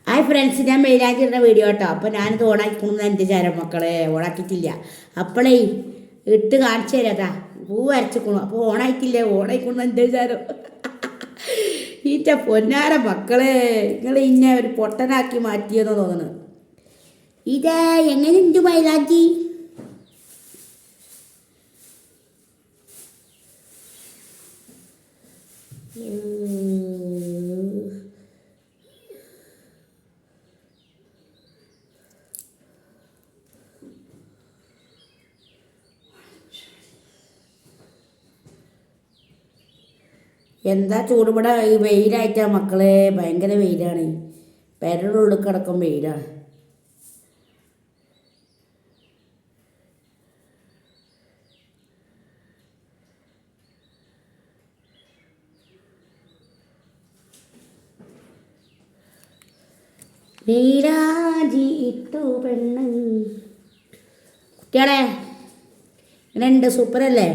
Hi friends, ഞാൻ മെയിലാക്കിയിരുന്ന video കേട്ടോ. അപ്പോൾ ഞാനിത് ഓണാക്കിക്കൊണ്ടു എൻ്റെ ചാരം മക്കളെ ഓണാക്കിയിട്ടില്ല. അപ്പോളേ ഇട്ട് കാണിച്ചു തരാതാ പൂ വരച്ചിക്കണു. അപ്പോൾ ഓണായിട്ടില്ലേ, ഓണായിക്കൊണ്ട് എൻ്റെ ചാരം ഈറ്റ പൊന്നാര മക്കളെ, നിങ്ങൾ ഇന്നെ ഒരു പൊട്ടനാക്കി മാറ്റിയെന്ന് തോന്നുന്നു. ഇതേ എങ്ങനെയുണ്ട് മൈലാഞ്ചി? എന്താ ചൂടുപട ഈ വെയിലായിട്ടാ മക്കളെ, ഭയങ്കര വെയിലാണ്. പെരയുടെ ഉള്ളിൽ കിടക്കും വെയിലാണ്. നീരാജി ഇട്ടു പെണ്ണ്. കുട്ടികളെ ഇങ്ങനെ ഉണ്ട്, സൂപ്പറല്ലേ?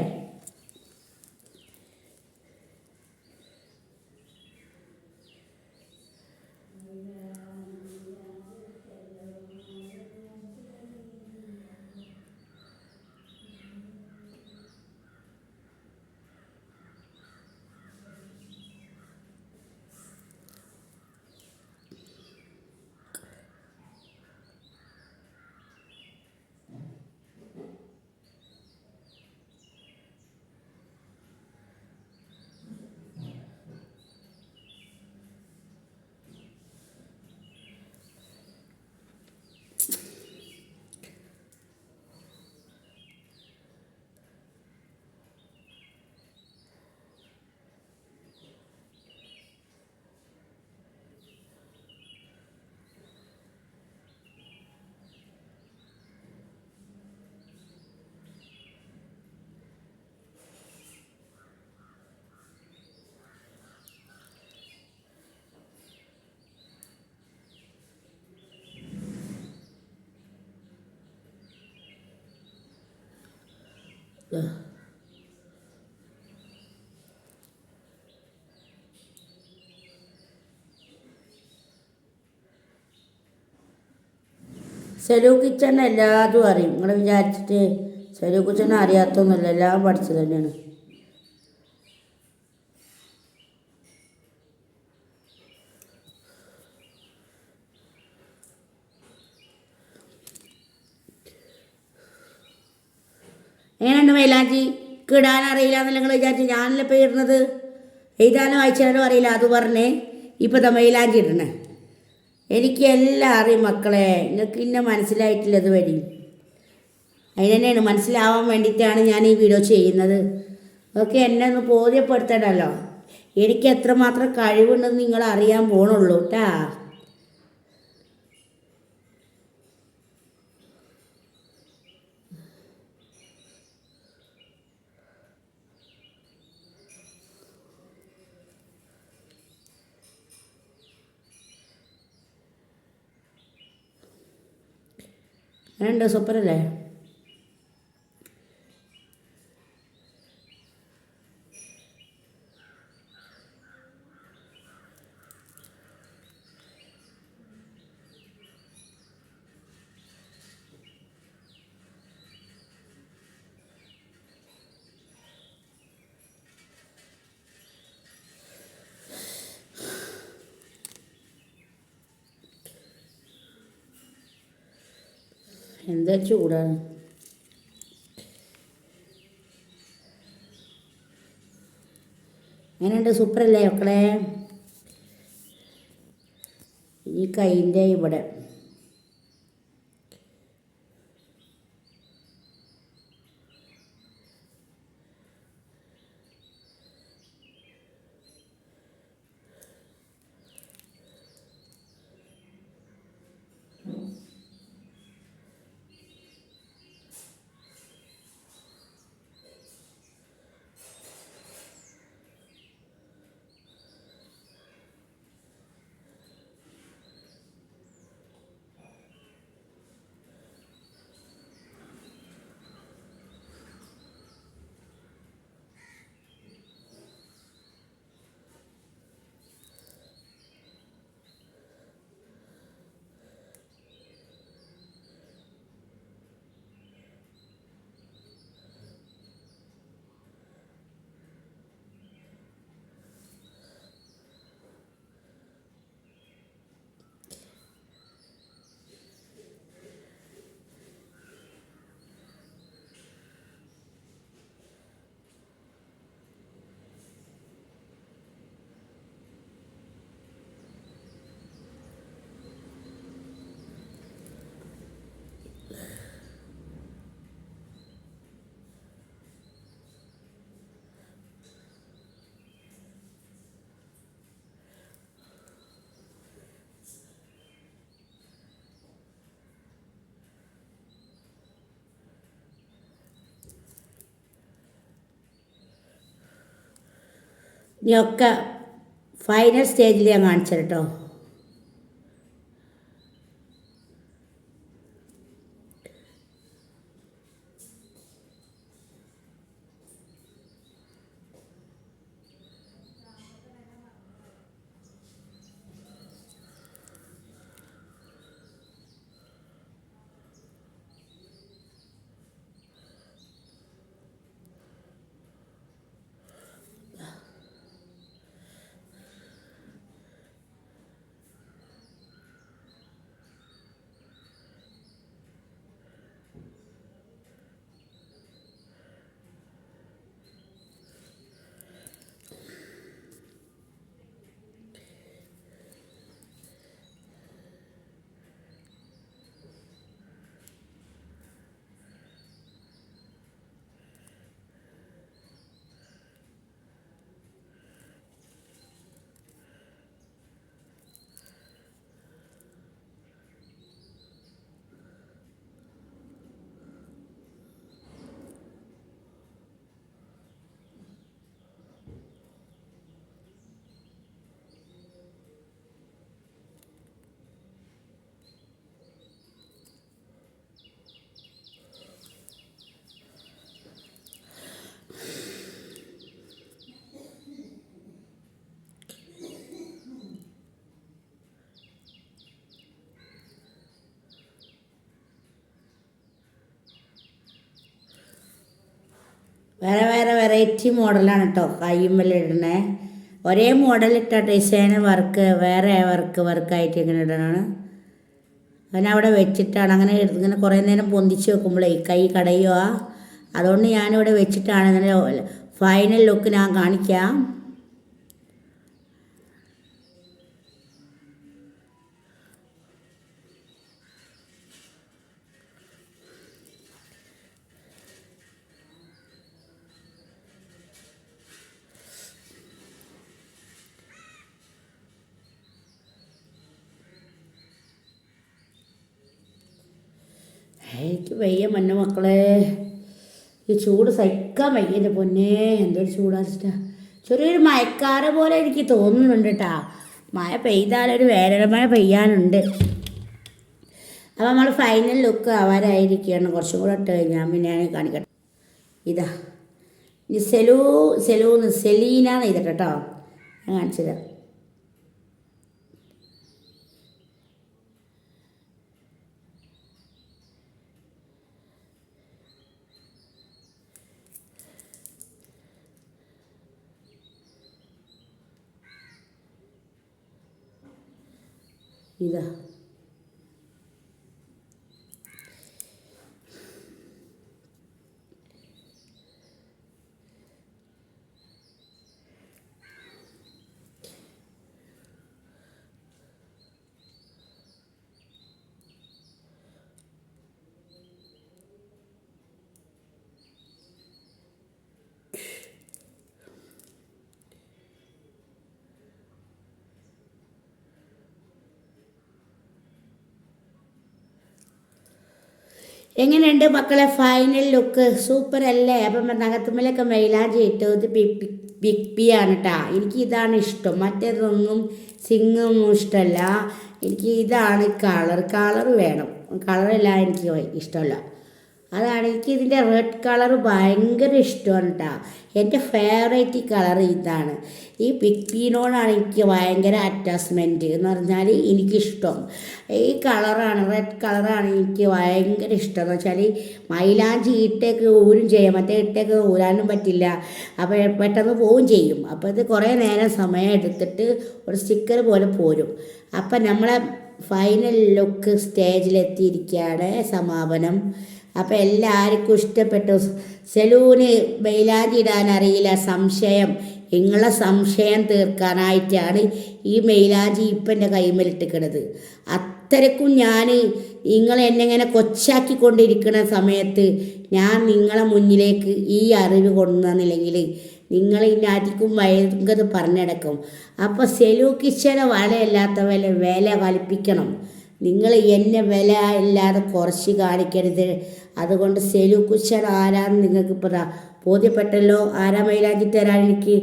സെലു കിച്ചൺ എല്ലാതും അറിയും. നിങ്ങൾ വിചാരിച്ചിട്ട് സെലു കിച്ചൺ അറിയാത്തൊന്നുമില്ല, എല്ലാം പഠിച്ചത് തന്നെയാണ്. എങ്ങനെയുണ്ട് മൈലാഞ്ചി? കിടാൻ അറിയില്ല എന്നല്ല നിങ്ങൾ വിചാരിച്ചു. ഞാനല്ലേ ഇപ്പോൾ ഇടുന്നത്, എഴുതാനോ വായിച്ചാലോ അറിയില്ല. അത് പറഞ്ഞേ ഇപ്പോൾ മൈലാഞ്ചി ഇടണേ. എനിക്ക് എല്ലാം അറിയും മക്കളെ, നിങ്ങൾക്ക് ഇന്നെ മനസ്സിലായിട്ടില്ല ഇതുവരെ. അതിന് തന്നെയാണ്, മനസ്സിലാവാൻ വേണ്ടിയിട്ടാണ് ഞാൻ ഈ വീഡിയോ ചെയ്യുന്നത്. ഓക്കെ, എന്നെ ഒന്ന് ബോധ്യപ്പെടുത്തണമല്ലോ എനിക്ക് എത്രമാത്രം കഴിവുണ്ടെന്ന് നിങ്ങൾ അറിയാൻ പോണുള്ളൂ കേട്ടാ. രണ്ട് സൂപ്പറല്ലേ? എന്താ ചൂടാണ്. അങ്ങനെയുണ്ട്, സൂപ്പറല്ലേ മക്കളെ? ഈ കൈൻ്റെ ഇവിടെ ഇനിയൊക്കെ ഫൈനൽ സ്റ്റേജിൽ ഞാൻ കാണിച്ചു കേട്ടോ. വേറെ വേറെ വെറൈറ്റി മോഡലാണ് കേട്ടോ കയ്യുമ്മൽ ഇടണേ. ഒരേ മോഡലിട്ട ഡിസൈൻ വർക്ക് വേറെ വർക്കായിട്ട് ഇങ്ങനെ ഇടണതാണ്. അതിനവിടെ വെച്ചിട്ടാണ് അങ്ങനെ ഇങ്ങനെ കുറേ നേരം പൊന്തിച്ച് വെക്കുമ്പോഴേ കൈ കടയുക. അതുകൊണ്ട് ഞാനിവിടെ വെച്ചിട്ടാണ് ഇങ്ങനെ ഫൈനൽ ലുക്ക് ഞാൻ കാണിക്കാം. എനിക്ക് വയ്യ മഞ്ഞ മക്കളെ, ഈ ചൂട് സഹിക്കാൻ വയ്യ. എൻ്റെ പൊന്നേ എന്തൊരു ചൂടാച്ചിട്ടാ. ചെറിയൊരു മഴക്കാറ് പോലെ എനിക്ക് തോന്നുന്നുണ്ട് കേട്ടാ. മഴ പെയ്താലൊരു വേനൽ മഴ പെയ്യാനുണ്ട്. അപ്പോൾ നമ്മൾ ഫൈനൽ ലുക്ക് ആവാനായിരിക്കുകയാണ്. കുറച്ചും കൂടെ ഇട്ട് കഴിഞ്ഞാൽ പിന്നെ ഞാൻ കാണിക്കട്ടെ. ഇതാ ഇനി സെലീനാന്ന് ചെയ്തിട്ട് കേട്ടോ ഞാൻ കാണിച്ചത്. ഇതാ എങ്ങനെയുണ്ട് മക്കളെ ഫൈനൽ ലുക്ക്? സൂപ്പർ അല്ലേ? അപ്പം നഖത്തുമ്മലൊക്കെ മൈലാഞ്ചി ഇട്ടു. ഇത് ബിഗ് പി ആണ് കേട്ടോ. എനിക്ക് ഇതാണ് ഇഷ്ടം. മറ്റേതൊന്നും സിങ്ങൊന്നും ഇഷ്ടമല്ല. എനിക്ക് ഇതാണ് കളർ വേണം. കളറില്ല എനിക്ക് ഇഷ്ടമല്ല. അതാണ് എനിക്ക് ഇതിൻ്റെ റെഡ് കളർ ഭയങ്കര ഇഷ്ടമാണ് കേട്ടോ. എൻ്റെ ഫേവറേറ്റ് കളർ ഇതാണ്. ഈ ബിഗ് പീനോടാണ് എനിക്ക് ഭയങ്കര അറ്റാച്ച്മെൻറ്റ് എന്ന് പറഞ്ഞാൽ എനിക്കിഷ്ടം ഈ കളറാണ്. റെഡ് കളറാണ് എനിക്ക് ഭയങ്കര ഇഷ്ടം. എന്ന് വെച്ചാൽ മൈലാഞ്ചി ഇട്ടേക്ക് ഊരും ചെയ്യാം, മറ്റേ ഇട്ടേക്ക് ഊരാനും പറ്റില്ല. അപ്പോൾ പെട്ടെന്ന് പോവും ചെയ്യും. അപ്പോൾ ഇത് കുറേ നേരം സമയം എടുത്തിട്ട് ഒരു സ്റ്റിക്കർ പോലെ പോരും. അപ്പം നമ്മളെ ഫൈനൽ ലുക്ക് സ്റ്റേജിലെത്തിയിരിക്കുകയാണ്. സമാപനം. അപ്പോൾ എല്ലാവർക്കും ഇഷ്ടപ്പെട്ടു. സെലൂന് മൈലാഞ്ചി ഇടാൻ അറിയില്ല, സംശയം. നിങ്ങളെ സംശയം തീർക്കാനായിട്ടാണ് ഈ മൈലാഞ്ചി ഇപ്പം എൻ്റെ കൈമേലിട്ടിക്കണത്. അത്രയ്ക്കും ഞാൻ എന്നെ ഇങ്ങനെ കൊച്ചാക്കിക്കൊണ്ടിരിക്കുന്ന സമയത്ത് ഞാൻ നിങ്ങളെ മുന്നിലേക്ക് ഈ അറിവ് കൊണ്ടുവന്നില്ലെങ്കിൽ നിങ്ങൾ ഇന്നാറ്റിക്കും ഭയങ്കര പറഞ്ഞടക്കും. അപ്പോൾ സെലു കിച്ചനെ വിലയില്ലാത്ത വില കൽപ്പിക്കണം. നിങ്ങൾ എന്നെ വില ഇല്ലാതെ കുറച്ച് കാണിക്കരുത്. അതുകൊണ്ട് സെലു കിച്ചൻ ആരാന്ന് നിങ്ങൾക്ക് ഇപ്പോൾ ബോധ്യപ്പെട്ടല്ലോ. ആരാ മൈലാഞ്ചി തരാൻ എനിക്ക്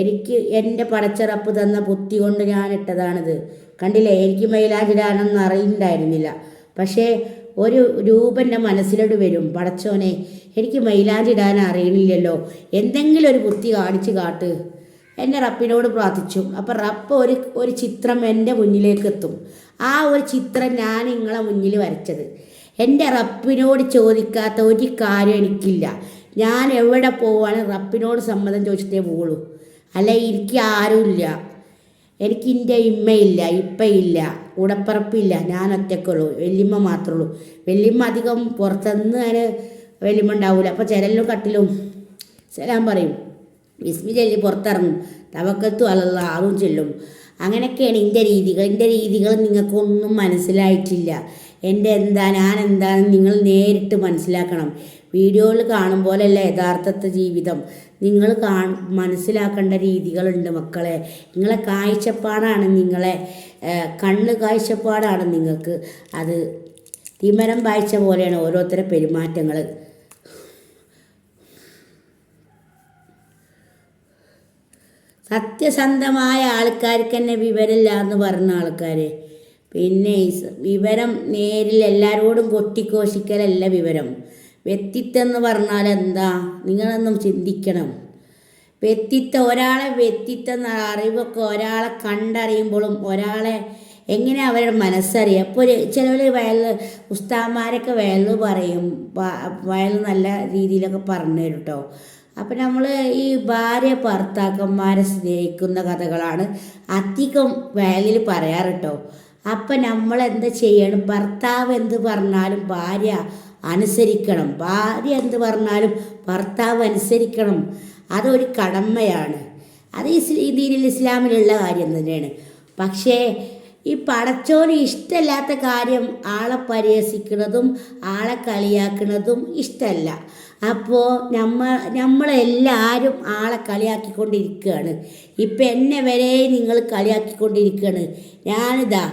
എനിക്ക് എൻ്റെ പടച്ചിറപ്പ് തന്ന ബുദ്ധി കൊണ്ട് ഞാൻ ഇട്ടതാണിത്. കണ്ടില്ലേ, എനിക്ക് മൈലാഞ്ചി ഇടാനൊന്നും അറിയുന്നുണ്ടായിരുന്നില്ല. പക്ഷേ ഒരു രൂപൻ്റെ മനസ്സിലോട്ട് വരും, പടച്ചോനെ എനിക്ക് മൈലാഞ്ചി ഇടാൻ അറിയണില്ലല്ലോ, എന്തെങ്കിലും ഒരു ബുദ്ധി കാണിച്ച് കാട്ട്. എൻ്റെ റബ്ബിനോട് പ്രാർത്ഥിച്ചു. അപ്പം റബ്ബ് ഒരു ചിത്രം എൻ്റെ മുന്നിലേക്ക് എത്തും. ആ ഒരു ചിത്രം ഞാൻ നിങ്ങളെ മുന്നിൽ വരച്ചത്. എൻ്റെ റബ്ബിനോട് ചോദിക്കാത്ത ഒരു കാര്യം എനിക്കില്ല. ഞാൻ എവിടെ പോവാനും റബ്ബിനോട് സമ്മതം ചോദിച്ചിട്ടേ പോകുള്ളൂ. അല്ല, എനിക്ക് ആരുമില്ല. എനിക്ക് എൻ്റെ ഇമ്മയില്ല, ഇപ്പയില്ല, കൂടപ്പറപ്പില്ല, ഞാൻ ഒറ്റക്കുള്ളൂ. വല്യമ്മ മാത്രമേ ഉള്ളൂ. വല്യമ്മ അധികം പുറത്തുനിന്ന് അതിന് വല്യമ്മ ഉണ്ടാവില്ല. അപ്പോൾ ചിലല്ലോ കട്ടിലും സലാം പറയും, ബിസ്മി ചൊല്ലി പുറത്തിറങ്ങും, തവക്കത്തു അലല്ല അതും ചെല്ലും. അങ്ങനെയൊക്കെയാണ് എൻ്റെ രീതികൾ നിങ്ങൾക്കൊന്നും മനസ്സിലായിട്ടില്ല. ഞാൻ എന്താണെന്ന് നിങ്ങൾ നേരിട്ട് മനസ്സിലാക്കണം. വീഡിയോയിൽ കാണും പോലെയല്ല യഥാർത്ഥത്തെ ജീവിതം. നിങ്ങൾ മനസ്സിലാക്കേണ്ട രീതികളുണ്ട് മക്കളെ. നിങ്ങളെ കാഴ്ചപ്പാടാണ്, നിങ്ങളെ കണ്ണ് കാഴ്ചപ്പാടാണ് നിങ്ങൾക്ക്. അത് തിമരം വായിച്ച പോലെയാണ് ഓരോരുത്തരുടെ പെരുമാറ്റങ്ങൾ. സത്യസന്ധമായ ആൾക്കാർക്ക് തന്നെ വിവരമില്ല എന്ന് പറഞ്ഞ ആൾക്കാർ. പിന്നെ വിവരം നേരിൽ എല്ലാവരോടും കൊട്ടിക്കോശിക്കലല്ല വിവരം. വ്യക്തിത്വം എന്ന് പറഞ്ഞാൽ എന്താ, നിങ്ങളൊന്നും ചിന്തിക്കണം. ഒരാളെ വ്യക്തിത്വം അറിവൊക്കെ ഒരാളെ കണ്ടറിയുമ്പോഴും ഒരാളെ എങ്ങനെ അവരുടെ മനസ്സറിയാം. അപ്പോൾ ചിലവർ ഉസ്താദന്മാരൊക്കെ പറയും, നല്ല രീതിയിലൊക്കെ പറഞ്ഞു തരും കേട്ടോ. അപ്പം നമ്മൾ ഈ ഭാര്യ ഭർത്താക്കന്മാരെ സ്നേഹിക്കുന്ന കഥകളാണ് അധികം വയലിൽ പറയാറ് കേട്ടോ. അപ്പം നമ്മൾ എന്താ ചെയ്യണം, ഭർത്താവ് എന്ത് പറഞ്ഞാലും ഭാര്യ അനുസരിക്കണം, ഭാര്യ എന്ത് പറഞ്ഞാലും ഭർത്താവ് അനുസരിക്കണം. അതൊരു കടമയാണ്. അത് ഇസ്ലാമിലുള്ള കാര്യം തന്നെയാണ്. പക്ഷേ ഈ പടച്ചോന് ഇഷ്ടമല്ലാത്ത കാര്യം ആളെ പരിഹസിക്കുന്നതും ആളെ കളിയാക്കുന്നതും ഇഷ്ടമല്ല. അപ്പോൾ നമ്മളെല്ലാവരും ആളെ കളിയാക്കിക്കൊണ്ടിരിക്കുകയാണ്. ഇപ്പം എന്നെ വരെ നിങ്ങൾ കളിയാക്കിക്കൊണ്ടിരിക്കുകയാണ്. ഞാനിതാ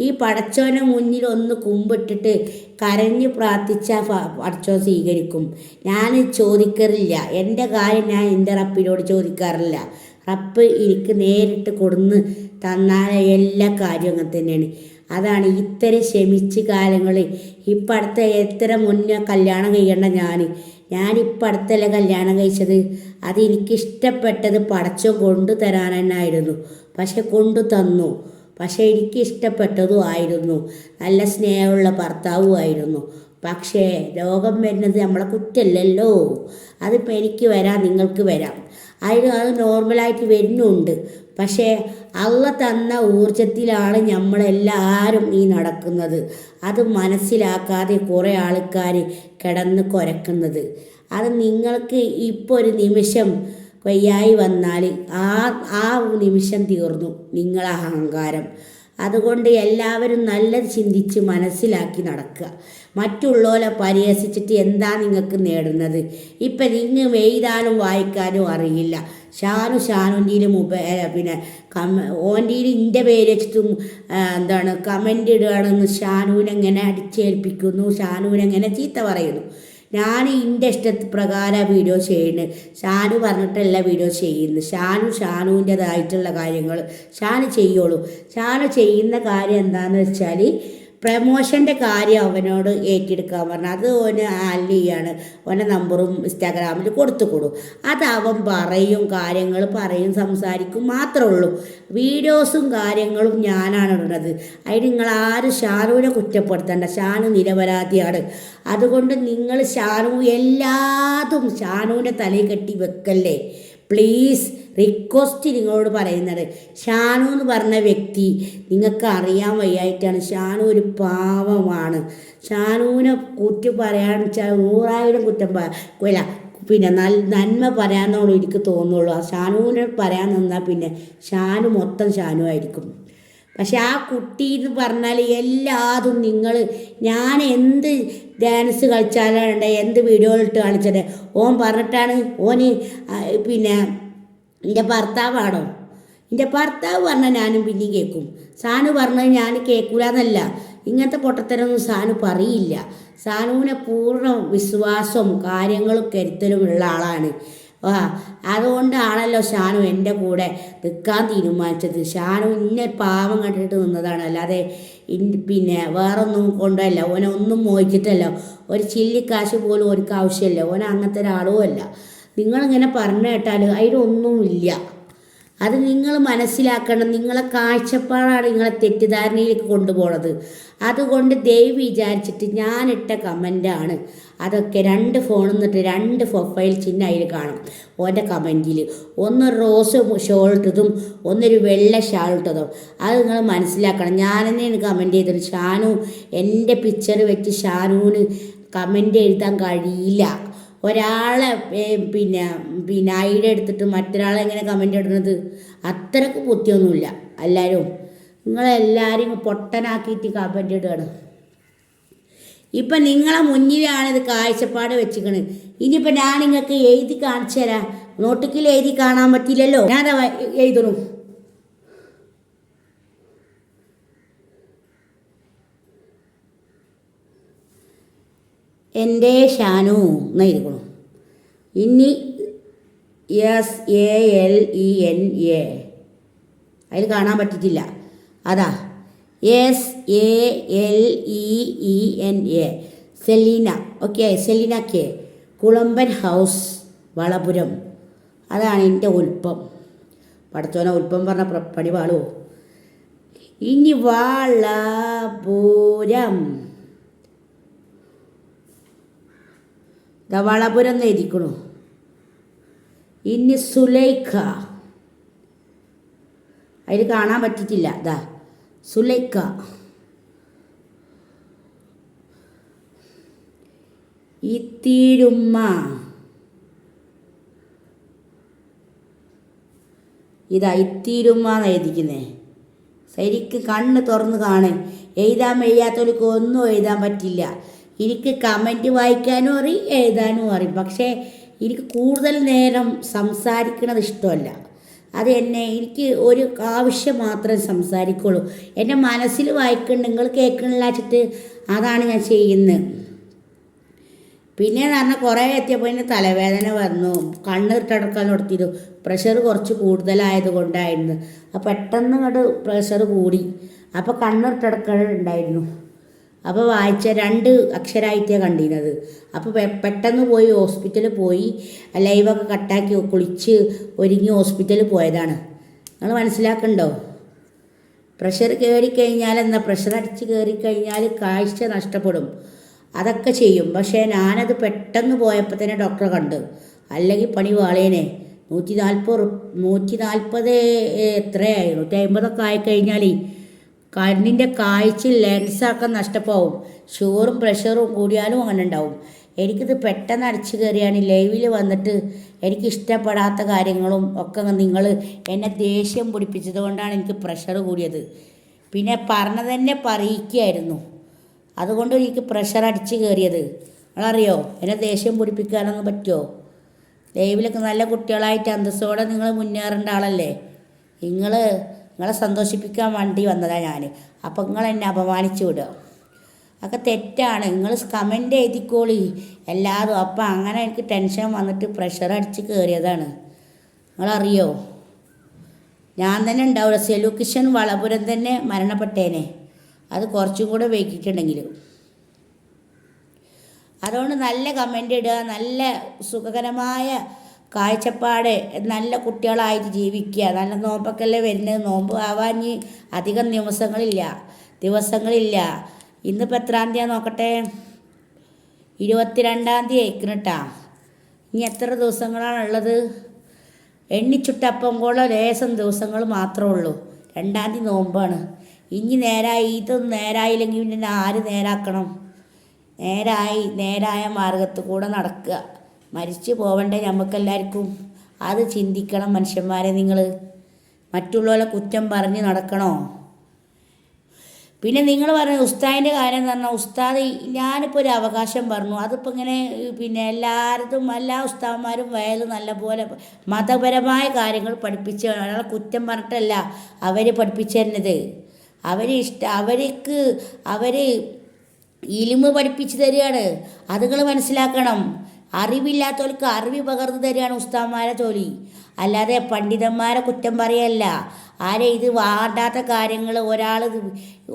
ഈ പടച്ചോനെ മുന്നിൽ ഒന്ന് കുമ്പിട്ടിട്ട് കരഞ്ഞ് പ്രാർത്ഥിച്ചാൽ പടച്ചോൻ സ്വീകരിക്കും. ഞാൻ ചോദിക്കാറില്ല, എൻ്റെ കാര്യം ഞാൻ എൻ്റെ റബ്ബിനോട് ചോദിക്കാറില്ല. റബ്ബ് എനിക്ക് നേരിട്ട് കൊടുന്ന് തന്നാൽ എല്ലാ കാര്യവും അങ്ങനെ തന്നെയാണ്. അതാണ് ഇത്തരം ക്ഷമിച്ച് കാലങ്ങളിൽ. ഇപ്പം അടുത്ത എത്ര മുന്നേ കല്യാണം കഴിയണ്ട ഞാനിപ്പം അടുത്തല്ല കല്യാണം കഴിച്ചത്. അത് എനിക്കിഷ്ടപ്പെട്ടത് പടച്ചോൻ കൊണ്ടു തരാൻ തന്നെയായിരുന്നു. പക്ഷെ കൊണ്ടു തന്നു. പക്ഷേ എനിക്കിഷ്ടപ്പെട്ടതും ആയിരുന്നു, നല്ല സ്നേഹമുള്ള ഭർത്താവും ആയിരുന്നു. പക്ഷേ രോഗം വരുന്നത് നമ്മളെ കുറ്റമല്ലല്ലോ. അതിപ്പോൾ എനിക്ക് വരാം, നിങ്ങൾക്ക് വരാം, അത് നോർമലായിട്ട് വരുന്നുണ്ട്. പക്ഷേ അള്ള തന്ന ഊർജത്തിലാണ് നമ്മളെല്ലാവരും ഈ നടക്കുന്നത്. അത് മനസ്സിലാക്കാതെ കുറേ ആൾക്കാർ കിടന്ന് കുരക്കുന്നത്. അത് നിങ്ങൾക്ക് ഇപ്പോൾ ഒരു നിമിഷം വയ്യായി വന്നാൽ ആ നിമിഷം തീർന്നു നിങ്ങളെ അഹങ്കാരം. അതുകൊണ്ട് എല്ലാവരും നല്ലത് ചിന്തിച്ച് മനസ്സിലാക്കി നടക്കുക. മറ്റുള്ളവരെ പരിഹസിച്ചിട്ട് എന്താ നിങ്ങൾക്ക് നേടുന്നത്? ഇപ്പം നിങ്ങൾ എഴുതാനും വായിക്കാനും അറിയില്ല. ഷാനുൻ്റെയിലും പിന്നെ ഓൻ്റെയിൽ എൻ്റെ പേര് വെച്ചിട്ടും കമൻ്റ് ഇടുകയാണെന്ന് ഷാനുവിനെങ്ങനെ അടിച്ചേൽപ്പിക്കുന്നു, ഷാനുവിനെങ്ങനെ ചീത്ത പറയുന്നു. ഞാൻ എൻ്റെ ഇഷ്ടപ്രകാരം വീഡിയോ ചെയ്യുന്നത്. ഷാനു പറഞ്ഞിട്ടല്ല വീഡിയോ ചെയ്യുന്നത്. ഷാനുവിൻ്റെതായിട്ടുള്ള കാര്യങ്ങൾ ഷാനു ചെയ്യുള്ളൂ. ഷാനു ചെയ്യുന്ന കാര്യം എന്താണെന്ന് വെച്ചാൽ പ്രമോഷൻ്റെ കാര്യം അവനോട് ഏറ്റെടുക്കാൻ പറഞ്ഞാൽ അത് ഓന് ചെയ്യാണ്. ഓൻ്റെ നമ്പറും ഇൻസ്റ്റാഗ്രാമിൽ കൊടുത്തുകൊടും. അത് അവൻ കാര്യങ്ങൾ പറയും, സംസാരിക്കും മാത്രമേ ഉള്ളൂ. വീഡിയോസും കാര്യങ്ങളും ഞാനാണ് ഇടുന്നത്. അതിന് നിങ്ങളാരും ഷാനുവിനെ കുറ്റപ്പെടുത്തണ്ട. ഷാനു നിരപരാധിയാണ്. അതുകൊണ്ട് നിങ്ങൾ എല്ലാതും ഷാനുവിൻ്റെ തലയിൽ കെട്ടി വെക്കല്ലേ പ്ലീസ്. റിക്വസ്റ്റ് നിങ്ങളോട് പറയുന്നത്, ഷാനു എന്ന് പറഞ്ഞ വ്യക്തി നിങ്ങൾക്ക് അറിയാൻ വയ്യായിട്ടാണ്. ഷാനു ഒരു പാവമാണ്. ഷാനുവിനെ കുറ്റം പറയാന്ന് വെച്ചാൽ 100,000 കുറ്റം ഇല്ല, പിന്നെ നന്മ പറയാമെന്നുള്ളൂ എനിക്ക് തോന്നുള്ളൂ. ആ ഷാനുവിനെ പറയാൻ നിന്നാൽ പിന്നെ ഷാനു മൊത്തം ഷാനു ആയിരിക്കും. പക്ഷെ ആ കുട്ടി എന്ന് പറഞ്ഞാൽ എല്ലാതും ഞാൻ എന്ത് ഡാൻസ് കളിച്ചാലാണ്, എന്ത് വീഡിയോയിലിട്ട് കാണിച്ചത് ഓൻ പറഞ്ഞിട്ടാണ്. ഓന് പിന്നെ എൻ്റെ ഭർത്താവാണോ? എൻ്റെ ഭർത്താവ് പറഞ്ഞാൽ ഞാനും പിന്നെയും കേൾക്കും. സാനു പറഞ്ഞത് ഞാൻ കേൾക്കൂലെന്നല്ല. ഇങ്ങനത്തെ പൊട്ടത്തരൊന്നും സാനു പറയില്ല. സാനുവിനെ പൂർണ്ണ വിശ്വാസവും കാര്യങ്ങളും കരുത്തലും ഉള്ള ആളാണ്. ആ അതുകൊണ്ടാണല്ലോ ഷാനു എൻ്റെ കൂടെ നിൽക്കാൻ തീരുമാനിച്ചത്. ഷാനു ഇന്നെ പാവം കണ്ടിട്ട് നിന്നതാണ്, അല്ലാതെ പിന്നെ വേറൊന്നും കൊണ്ടല്ല. ഓനെ ഒന്നും മോഹിച്ചിട്ടല്ല, ഒരു ചില്ലിക്കാശ് പോലും ഓർക്ക് ആവശ്യമില്ല. ഓന അങ്ങനത്തെ ഒരാളും അല്ല. നിങ്ങളിങ്ങനെ പറഞ്ഞു കേട്ടാൽ അതിലൊന്നുമില്ല. അത് നിങ്ങൾ മനസ്സിലാക്കണം. നിങ്ങളെ കാഴ്ചപ്പാടാണ് നിങ്ങളെ തെറ്റിദ്ധാരണയിലേക്ക് കൊണ്ടുപോകുന്നത്. അതുകൊണ്ട് ദയവ് വിചാരിച്ചിട്ട് ഞാനിട്ട കമൻ്റാണ് അതൊക്കെ. 2 ഫോണിൽ നിന്നിട്ട് 2 പ്രൊഫൈൽ ചിഹ്നം അതിൽ കാണും ഓൻ്റെ കമൻറ്റിൽ. ഒന്ന് റോസ് ഷോൾ ഇട്ടതും ഒന്നൊരു വെള്ള ഷാൾ ഇട്ടതും. അത് നിങ്ങൾ മനസ്സിലാക്കണം. ഞാൻ തന്നെയാണ് കമൻറ്റ് ചെയ്തത്. ഷാനു എൻ്റെ പിക്ചർ വെച്ച് ഷാനുവിന് കമൻറ്റ് എഴുതാൻ കഴിയില്ല. ഒരാളെ പിന്നെ ഐഡിയ എടുത്തിട്ട് മറ്റൊരാളെ എങ്ങനെ കമൻ്റ് ഇടുന്നത്? അത്രക്ക് ബുദ്ധിയൊന്നുമില്ല. എല്ലാവരും നിങ്ങളെല്ലാവരും പൊട്ടനാക്കിയിട്ട് കമൻ്റ് ഇടുകയാണ്. ഇപ്പം നിങ്ങളെ മുന്നിലാണിത് കാഴ്ചപ്പാട് വെച്ചിക്കണ്. ഇനിയിപ്പോൾ ഞാൻ നിങ്ങൾക്ക് എഴുതി കാണിച്ചു തരാം. നോട്ടിക്കിൽ എഴുതി കാണാൻ പറ്റില്ലല്ലോ, ഞാൻ എഴുതണു. എൻ്റെ ഷാനു എന്ന് എഴുതിക്കണു. ഇനി SALENA അതിൽ കാണാൻ പറ്റിയിട്ടില്ല. അതാ SALEENA Saleena. Okay, Saleena K, Kulamban house, Valapuram. അതാണ് എൻ്റെ ഉൽപ്പം. പടച്ചോന ഉൽപ്പം പറഞ്ഞ പണി പാടുമോ? ഇനി വളപുരം, വളപുരം എന്ന് എഴുതിക്കണു. ഇനി സുലൈഖ, അതിൽ കാണാൻ പറ്റിയിട്ടില്ല. ഇതാ സുലൈഖ. ഇത്തിരുമ്മ, ഇതാ ഇത്തിരുമ്മ എന്ന് എഴുതിക്കുന്നേ. ശരിക്കും കണ്ണ് തുറന്ന് കാണേ. എഴുതാൻ വയ്യാത്തവർക്ക് ഒന്നും എഴുതാൻ പറ്റില്ല. എനിക്ക് കമൻറ്റ് വായിക്കാനും അറിയും എഴുതാനും അറിയും. പക്ഷേ എനിക്ക് കൂടുതൽ നേരം സംസാരിക്കണത് ഇഷ്ടമല്ല. അത് എനിക്ക് ഒരു ആവശ്യം മാത്രമേ സംസാരിക്കുള്ളൂ. എൻ്റെ മനസ്സിൽ വായിക്കുന്നുണ്ട്, നിങ്ങൾ കേൾക്കണില്ല വെച്ചിട്ട് അതാണ് ഞാൻ ചെയ്യുന്നത്. പിന്നെ എന്ന് പറഞ്ഞാൽ കുറേ എത്തിയപ്പോൾ എൻ്റെ തലവേദന വന്നു, കണ്ണ് ഇട്ടടക്കാൻ കൊടുത്തിരുന്നു. പ്രഷർ കുറച്ച് കൂടുതലായത് കൊണ്ടായിരുന്നു. അപ്പോൾ പെട്ടെന്ന് ഇങ്ങോട്ട് പ്രഷർ കൂടി. അപ്പോൾ കണ്ണ് ഇട്ടടക്കാനുണ്ടായിരുന്നു. അപ്പോൾ വായിച്ച 2 അക്ഷരമായിട്ടാണ് കണ്ടിരുന്നത്. അപ്പോൾ പെട്ടെന്ന് പോയി ഹോസ്പിറ്റലിൽ പോയി ലൈവൊക്കെ കട്ടാക്കി കുളിച്ച് ഒരുങ്ങി ഹോസ്പിറ്റലിൽ പോയതാണ്. നിങ്ങൾ മനസ്സിലാക്കണ്ടോ? പ്രഷർ കയറിക്കഴിഞ്ഞാൽ പ്രഷർ അടിച്ച് കയറിക്കഴിഞ്ഞാൽ കാഴ്ച നഷ്ടപ്പെടും. അതൊക്കെ ചെയ്യും. പക്ഷേ ഞാനത് പെട്ടെന്ന് പോയപ്പോൾ തന്നെ ഡോക്ടറെ കണ്ട്. അല്ലെങ്കിൽ പണി വാളേനെ. 140 എത്രയായി 150 ആയിക്കഴിഞ്ഞാൽ കണ്ണിൻ്റെ കാഴ്ച ലെൻസൊക്കെ നഷ്ടമാവും. ഷുഗറും പ്രഷറും കൂടിയാലും അങ്ങനെ ഉണ്ടാവും. എനിക്കിത് പെട്ടെന്ന് അടിച്ചു കയറിയാണ് ലൈവിൽ വന്നിട്ട് എനിക്കിഷ്ടപ്പെടാത്ത കാര്യങ്ങളും ഒക്കെ നിങ്ങൾ എന്നെ ദേഷ്യം പിടിപ്പിച്ചത് കൊണ്ടാണ് എനിക്ക് പ്രഷർ കൂടിയത്. പിന്നെ പറഞ്ഞത് തന്നെ പറയിക്കുകയായിരുന്നു. അതുകൊണ്ട് എനിക്ക് പ്രഷർ അടിച്ച് കയറിയത്. നിങ്ങളറിയോ എന്നെ ദേഷ്യം പിടിപ്പിക്കാനൊന്നും പറ്റുമോ? ലൈവിലൊക്കെ നല്ല കുട്ടികളായിട്ട് അന്തസ്സോടെ നിങ്ങൾ മുന്നേറേണ്ട ആളല്ലേ. നിങ്ങളെ സന്തോഷിപ്പിക്കാൻ വേണ്ടി വന്നതാണ് ഞാൻ. അപ്പോൾ നിങ്ങളെന്നെ അപമാനിച്ചു വിടുക ഒക്കെ തെറ്റാണ്. നിങ്ങൾ കമൻ്റ് എഴുതിക്കോളി എല്ലാവരും. അപ്പം അങ്ങനെ എനിക്ക് ടെൻഷൻ വന്നിട്ട് പ്രഷർ അടിച്ച് കയറിയതാണ്. നിങ്ങളറിയോ, ഞാൻ തന്നെ ഉണ്ടാവില്ല. സെലൂക്കിഷൻ വളപുരം തന്നെ മരണപ്പെട്ടേനെ, അത് കുറച്ചും കൂടെ വൈകിട്ടുണ്ടെങ്കിലും. അതുകൊണ്ട് നല്ല കമൻ്റ് ഇടുക, നല്ല സുഖകരമായ കാഴ്ചപ്പാട്, നല്ല കുട്ടികളായിട്ട് ജീവിക്കുക. നല്ല നോമ്പൊക്കെയല്ലേ വരുന്നത്. നോമ്പ് ആവാൻ അധികം ദിവസങ്ങളില്ല. ഇന്നിപ്പോൾ എത്രാം തീയതി നോക്കട്ടെ? 22-ാം തീയതി ആയിക്കണട്ടാ. ഇനി എത്ര ദിവസങ്ങളാണുള്ളത്? എണ്ണിച്ചുട്ടപ്പം കൂടെ ലേശം ദിവസങ്ങൾ മാത്രമേ ഉള്ളൂ. 2-ാം തീയതി നോമ്പാണ്. ഇനി ഇതൊന്നും നേരായില്ലെങ്കിൽ പിന്നെ ആര് നേരാക്കണം? നേരായ മാർഗത്തിൽ കൂടെ നടക്കുക. മരിച്ചു പോവണ്ടേ നമുക്കെല്ലാവർക്കും? അത് ചിന്തിക്കണം മനുഷ്യന്മാരെ. നിങ്ങൾ മറ്റുള്ളവരെ കുറ്റം പറഞ്ഞ് നടക്കണോ? പിന്നെ നിങ്ങൾ പറഞ്ഞ ഉസ്താദിൻ്റെ കാര്യം എന്ന് പറഞ്ഞാൽ, ഉസ്താദ് ഞാനിപ്പോൾ ഒരു അവകാശം പറഞ്ഞു. അതിപ്പോൾ ഇങ്ങനെ പിന്നെ എല്ലാ ഉസ്താദന്മാരും നല്ലപോലെ മതപരമായ കാര്യങ്ങൾ പഠിപ്പിച്ച് ഒരാളെ കുറ്റം പറഞ്ഞിട്ടല്ല അവർ പഠിപ്പിച്ചു തരുന്നത്. അവർ ഇലിമ് പഠിപ്പിച്ചു തരികയാണ്. അത് നിങ്ങൾ മനസ്സിലാക്കണം. അറിവില്ലാത്തവർക്ക് അറിവ് പകർന്നു തരികയാണ് ഉസ്താദ്മാരെ ജോലി, അല്ലാതെ പണ്ഡിതന്മാരെ കുറ്റം പറയല്ല. ആരെ ഇത് വേണ്ടാത്ത കാര്യങ്ങൾ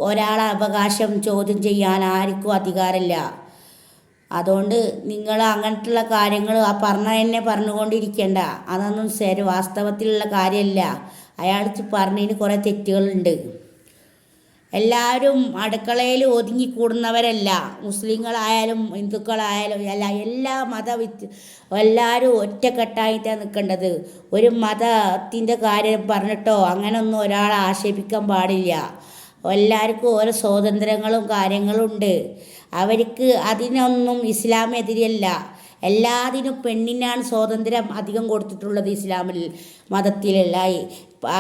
ഒരാളെ അവകാശം ചോദ്യം ചെയ്യാൻ ആർക്കും അധികാരമില്ല. അതുകൊണ്ട് നിങ്ങൾ അങ്ങനത്തുള്ള കാര്യങ്ങൾ ആ പറഞ്ഞ തന്നെ പറഞ്ഞുകൊണ്ടിരിക്കേണ്ട. അതൊന്നും വാസ്തവത്തിലുള്ള കാര്യമല്ല. അയാൾ പറഞ്ഞതിന് കുറേ തെറ്റുകളുണ്ട്. എല്ലാവരും അടുക്കളയിൽ ഒതുങ്ങിക്കൂടുന്നവരല്ല. മുസ്ലിങ്ങളായാലും ഹിന്ദുക്കളായാലും എല്ലാ എല്ലാവരും ഒറ്റക്കെട്ടായിട്ടാണ് നിൽക്കേണ്ടത്. ഒരു മതത്തിൻ്റെ കാര്യം പറഞ്ഞിട്ടോ അങ്ങനെയൊന്നും ഒരാളെ ആക്ഷേപിക്കാൻ പാടില്ല. എല്ലാവർക്കും ഓരോ സ്വാതന്ത്ര്യങ്ങളും കാര്യങ്ങളും ഉണ്ട്. അവർക്ക് അതിനൊന്നും ഇസ്ലാം എതിരല്ല. എല്ലാത്തിനും പെണ്ണിനാണ് സ്വാതന്ത്ര്യം അധികം കൊടുത്തിട്ടുള്ളത്. ഇസ്ലാമിൽ മതത്തിലുള്ള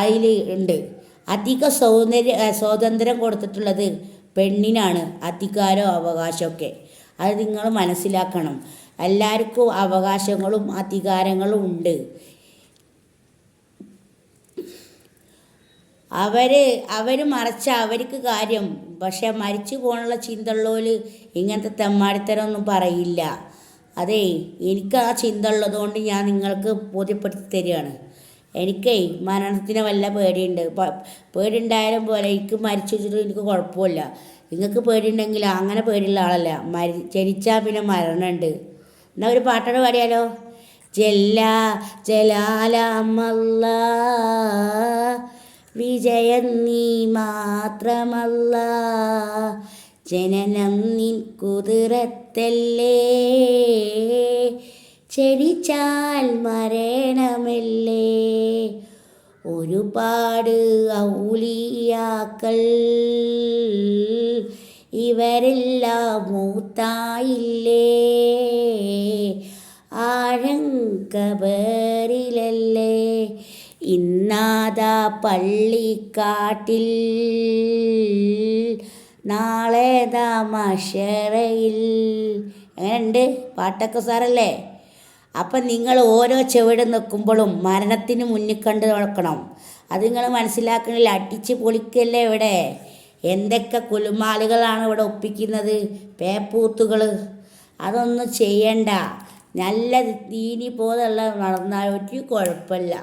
അതിൽ ഉണ്ട്. അധിക സ്വാതന്ത്ര്യം കൊടുത്തിട്ടുള്ളത് പെണ്ണിനാണ്, അധികാരവും അവകാശമൊക്കെ. അത് നിങ്ങൾ മനസ്സിലാക്കണം. എല്ലാവർക്കും അവകാശങ്ങളും അധികാരങ്ങളും ഉണ്ട്. അവർ മറച്ച അവർക്ക് കാര്യം. പക്ഷെ മരിച്ചു പോകാനുള്ള ചിന്തയുള്ളവർ ഇങ്ങനത്തെ തെമ്മാടിത്തരമൊന്നും പറയില്ല. അതേ, എനിക്ക് ആ ചിന്ത ഉള്ളതുകൊണ്ട് ഞാൻ നിങ്ങൾക്ക് ബോധ്യപ്പെടുത്തി തരികയാണ്. എനിക്കേ മരണത്തിന് വല്ല പേടിയുണ്ട്. പേടിയുണ്ടായാലും പോലെ എനിക്ക് മരിച്ചു വെച്ചിട്ട് എനിക്ക് കുഴപ്പമില്ല. നിങ്ങൾക്ക് പേടിയുണ്ടെങ്കിൽ അങ്ങനെ പേടിയുള്ള ആളല്ല. ജനിച്ചാൽ പിന്നെ മരണമുണ്ട്. എന്നാൽ ഒരു പാട്ടോട് പാടിയാലോ? ജല്ല ജലാലമല്ല വിജയം നീ മാത്രമല്ല, ജനനം നിൻ കുതിരത്തല്ലേ, ചെടിച്ചാൽ മരണമല്ലേ. ഒരുപാട് ഔലിയാക്കൾ ഇവരെല്ലാം മൂത്തായില്ലേ, ആഴങ്കബറിലല്ലേ. ഇന്നാതാ പള്ളിക്കാട്ടിൽ, നാളേതാ മഷറയിൽ. എങ്ങനെയുണ്ട് പാട്ടൊക്കെ സാറല്ലേ? അപ്പം നിങ്ങൾ ഓരോ ചുവട് നിൽക്കുമ്പോഴും മരണത്തിന് മുന്നിൽ കണ്ട് നടക്കണം. അത് നിങ്ങൾ മനസ്സിലാക്കണില്ല. അടിച്ച് പൊളിക്കല്ലേ ഇവിടെ. എന്തൊക്കെ കുലുമാലുകളാണ് ഇവിടെ ഒപ്പിക്കുന്നത്, പേപ്പൂത്തുകൾ. അതൊന്നും ചെയ്യണ്ട. നല്ല ദീനി പോലുള്ള നടന്നാൽ ഒരു കുഴപ്പമില്ല.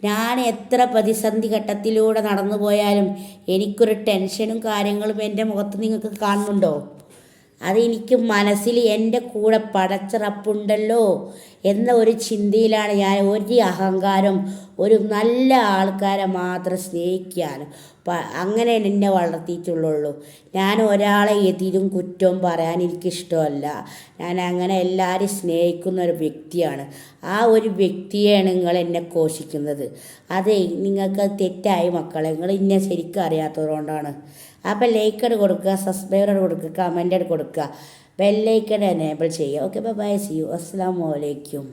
ഞാൻ എത്ര പ്രതിസന്ധി ഘട്ടത്തിലൂടെ നടന്നു പോയാലും എനിക്കൊരു ടെൻഷനും കാര്യങ്ങളും എൻ്റെ മുഖത്ത് നിങ്ങൾക്ക് കാണുന്നുണ്ടോ? അതെനിക്ക് മനസ്സിൽ എൻ്റെ കൂടെ പടച്ച റബ്ബുണ്ടല്ലോ എന്ന ഒരു ചിന്തയിലാണ് ഞാൻ. ഒരു അഹങ്കാരം, ഒരു നല്ല ആൾക്കാരെ മാത്രം സ്നേഹിക്കാനും അങ്ങനെ എന്നെ വളർത്തിയിട്ടുള്ളൂ. ഞാൻ ഒരാളെ എതിരും കുറ്റവും പറയാൻ എനിക്കിഷ്ടമല്ല. ഞാൻ അങ്ങനെ എല്ലാവരും സ്നേഹിക്കുന്ന ഒരു വ്യക്തിയാണ്. ആ ഒരു വ്യക്തിയാണ് നിങ്ങൾ എന്നെ ഘോഷിക്കുന്നത്. അതെ, നിങ്ങൾക്ക് തെറ്റായി മക്കളെ. നിങ്ങൾ ഇന്നെ ശരിക്കും അറിയാത്തതുകൊണ്ടാണ്. അപ്പോൾ ലൈക്കഡ് കൊടുക്കുക, സബ്സ്ക്രൈബർ കൊടുക്കുക, കമൻ്റ് കൊടുക്കുക, ബെല്ലൈക്കൺ എനേബിൾ ചെയ്യുക. Okay, bye, see you. അസ്സലാമു അലൈക്കും.